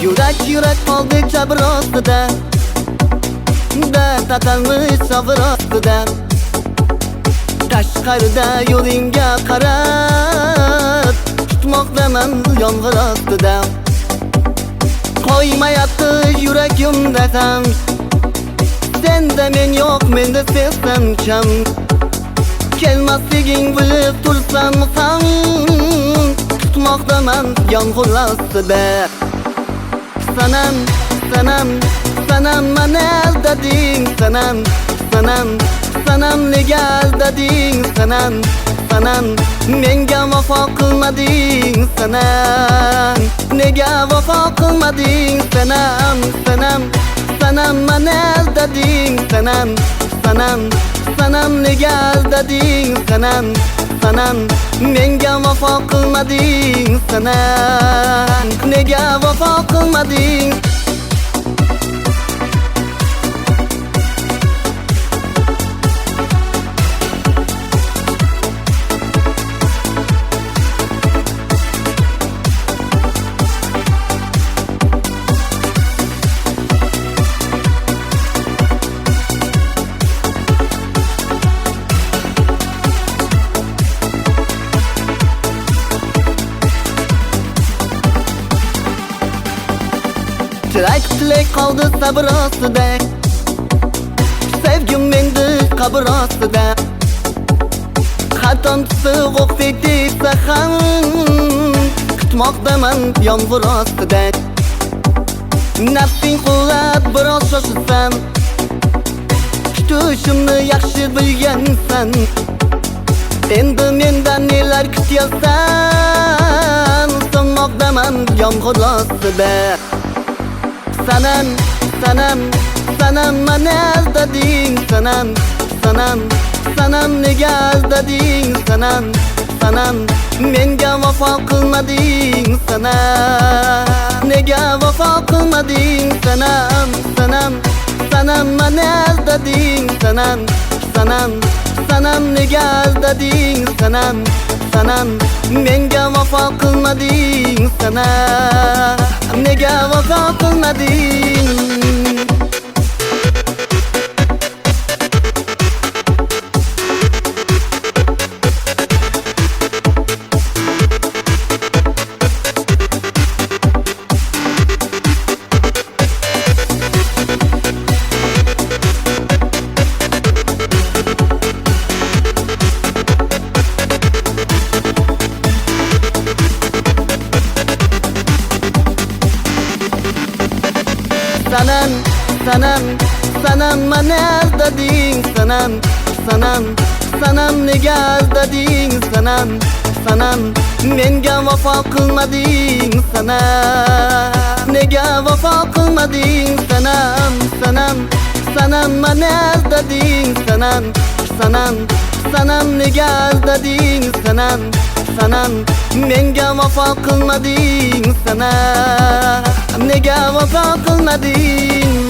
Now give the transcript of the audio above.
Yurak qoldi jabr ostida, dard atalmish sabr ostida. Tashqarida yo'lingga qarab tutmoqdaman yomg'ir ostida. Qo'ymayapti yuragimda ham, senda men yo'q, menda sesdan kam. Kelmasliging bilib tursam ham, tutmoqdaman yomg'ir ostida. Sanam, sanam, sanam mani aldading, sanam, sanam, sanam nega aldading, sanam, sanam menga vafo qilmading, sanam nega vafo qilmading, sanam, sanam, sanam mani aldading, sanam, sanam, sanam nega aldading, sanam, sanam menga vafo qilmading, sanam nega vafo qilmading. Tilak qoldi sabr ostida, sevgim mendi qabr ostida. Xaton sovuqdek desa ham, kutmoqdaman yomg'ir ostida. Nafsing quvvat biroz shoshilsam, kutishimni yaxshi bilgansan. Endi mendan nelar kutyapsan, so'nmoqdaman yomg'ir ostida. Sanam, sanam, sanam mani aldading, sanam, sanam, sanam nega aldading, sanam, sanam menga vafo qilmading, sanam nega vafo qilmading, sanam, sanam, sanam mani aldading, sanam, sanam, sanam nega aldading, sanam, sanam menga vafo qilmading, sanam nega vafo qilmading. Sanam, sanam, sanam mani aldading, sanam, sanam, sanam nega aldading, sanam, sanam menga vafo qilmading, sanam nega vafo qilmading, sanam, sanam, sanam mani aldading, sanam, sanam, sanam nega aldading, sanam, sanam menga vafo qilmading, sanam nega vafo qilmading.